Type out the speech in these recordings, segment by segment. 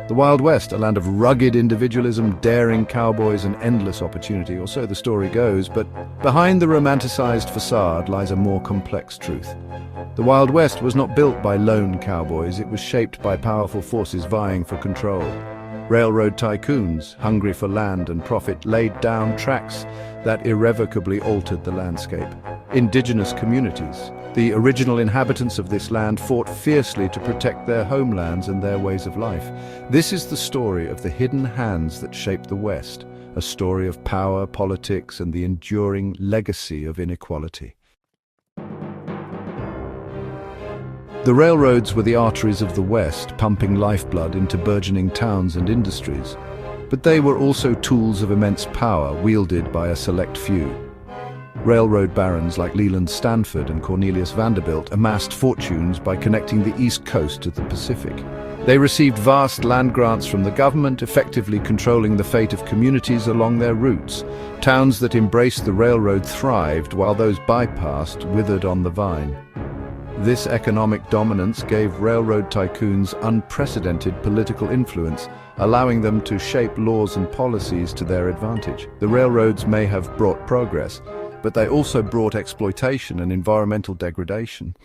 The Wild West, a land of rugged individualism, daring cowboys, and endless opportunity, or so the story goes, but behind the romanticized facade lies a more complex truth. The Wild West was not built by lone cowboys, it was shaped by powerful forces vying for control. Railroad tycoons, hungry for land and profit, laid down tracks that irrevocably altered the landscape. Indigenous communities, the original inhabitants of this land, fought fiercely to protect their homelands and their ways of life. This is the story of the hidden hands that shaped the West, a story of power, politics, and the enduring legacy of inequality. The railroads were the arteries of the West, pumping lifeblood into burgeoning towns and industries. But they were also tools of immense power, wielded by a select few. Railroad barons like Leland Stanford and Cornelius Vanderbilt amassed fortunes by connecting the East Coast to the Pacific. They received vast land grants from the government, effectively controlling the fate of communities along their routes. Towns that embraced the railroad thrived, while those bypassed withered on the vine. This economic dominance gave railroad tycoons unprecedented political influence, allowing them to shape laws and policies to their advantage. The railroads may have brought progress, but they also brought exploitation and environmental degradation.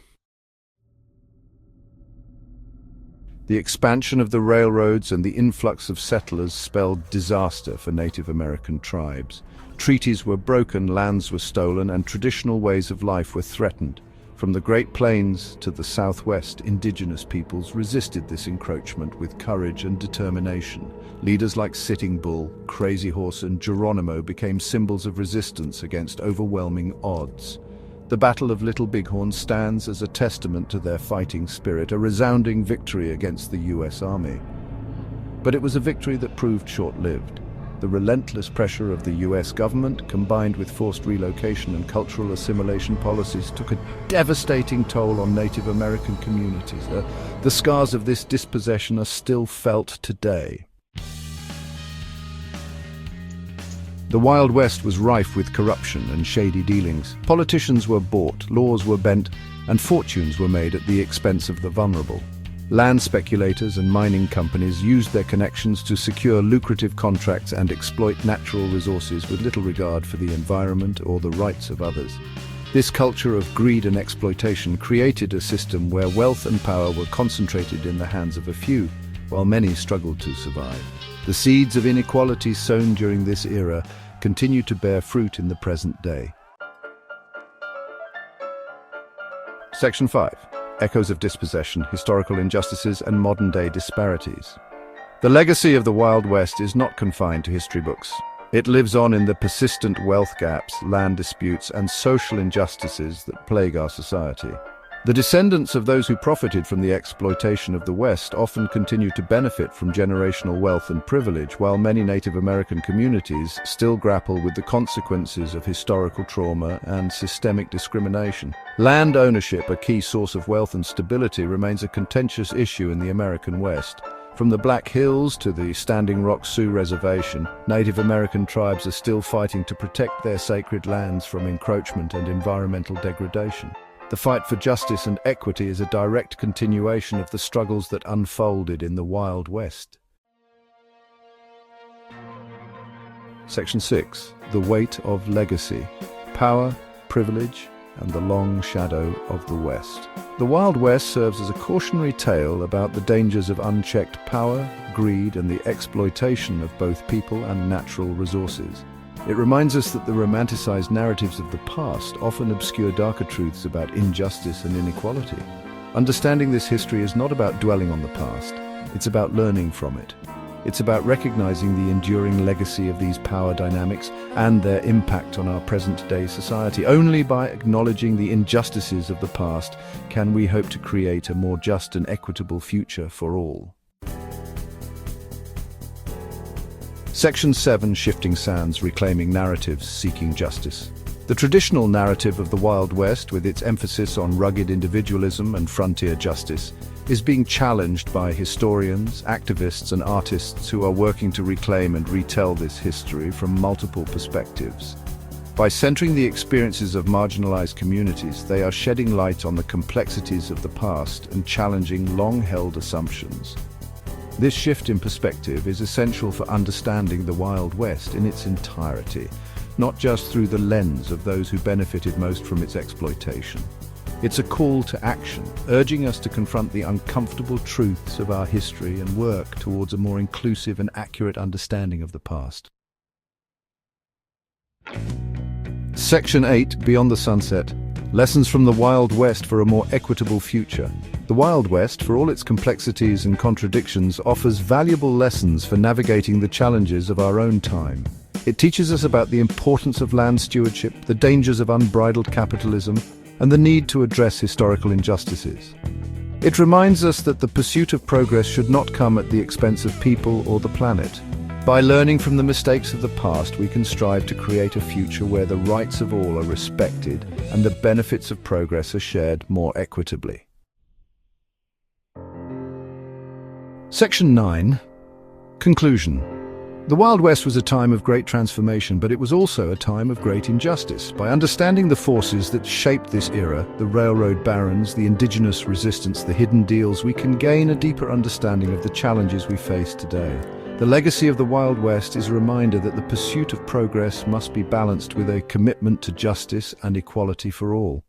The expansion of the railroads and the influx of settlers spelled disaster for Native American tribes. Treaties were broken, lands were stolen, and traditional ways of life were threatened. From the Great Plains to the Southwest, indigenous peoples resisted this encroachment with courage and determination. Leaders like Sitting Bull, Crazy Horse, and Geronimo became symbols of resistance against overwhelming odds. The Battle of Little Bighorn stands as a testament to their fighting spirit, a resounding victory against the U.S. Army. But it was a victory that proved short-lived. The relentless pressure of the U.S. government, combined with forced relocation and cultural assimilation policies, took a devastating toll on Native American communities. The scars of this dispossession are still felt today. The Wild West was rife with corruption and shady dealings. Politicians were bought, laws were bent, and fortunes were made at the expense of the vulnerable. Land speculators and mining companies used their connections to secure lucrative contracts and exploit natural resources with little regard for the environment or the rights of others. This culture of greed and exploitation created a system where wealth and power were concentrated in the hands of a few, while many struggled to survive. The seeds of inequality sown during this era continue to bear fruit in the present day. Section 5. Echoes of dispossession, historical injustices, and modern-day disparities. The legacy of the Wild West is not confined to history books. It lives on in the persistent wealth gaps, land disputes, and social injustices that plague our society. The descendants of those who profited from the exploitation of the West often continue to benefit from generational wealth and privilege, while many Native American communities still grapple with the consequences of historical trauma and systemic discrimination. Land ownership, a key source of wealth and stability, remains a contentious issue in the American West. From the Black Hills to the Standing Rock Sioux Reservation, Native American tribes are still fighting to protect their sacred lands from encroachment and environmental degradation. The fight for justice and equity is a direct continuation of the struggles that unfolded in the Wild West. Section 6. The Weight of Legacy. Power, Privilege, and the Long Shadow of the West. The Wild West serves as a cautionary tale about the dangers of unchecked power, greed, and the exploitation of both people and natural resources. It reminds us that the romanticized narratives of the past often obscure darker truths about injustice and inequality. Understanding this history is not about dwelling on the past, it's about learning from it. It's about recognizing the enduring legacy of these power dynamics and their impact on our present-day society. Only by acknowledging the injustices of the past can we hope to create a more just and equitable future for all. Section 7. Shifting Sands, Reclaiming Narratives, Seeking Justice. The traditional narrative of the Wild West, with its emphasis on rugged individualism and frontier justice, is being challenged by historians, activists, and artists who are working to reclaim and retell this history from multiple perspectives. By centering the experiences of marginalized communities, they are shedding light on the complexities of the past and challenging long-held assumptions. This shift in perspective is essential for understanding the Wild West in its entirety, not just through the lens of those who benefited most from its exploitation. It's a call to action, urging us to confront the uncomfortable truths of our history and work towards a more inclusive and accurate understanding of the past. Section 8, Beyond the Sunset. Lessons from the Wild West for a more equitable future. The Wild West, for all its complexities and contradictions, offers valuable lessons for navigating the challenges of our own time. It teaches us about the importance of land stewardship, the dangers of unbridled capitalism, and the need to address historical injustices. It reminds us that the pursuit of progress should not come at the expense of people or the planet. By learning from the mistakes of the past, we can strive to create a future where the rights of all are respected and the benefits of progress are shared more equitably. Section 9. Conclusion. The Wild West was a time of great transformation, but it was also a time of great injustice. By understanding the forces that shaped this era, the railroad barons, the indigenous resistance, the hidden deals, we can gain a deeper understanding of the challenges we face today. The legacy of the Wild West is a reminder that the pursuit of progress must be balanced with a commitment to justice and equality for all.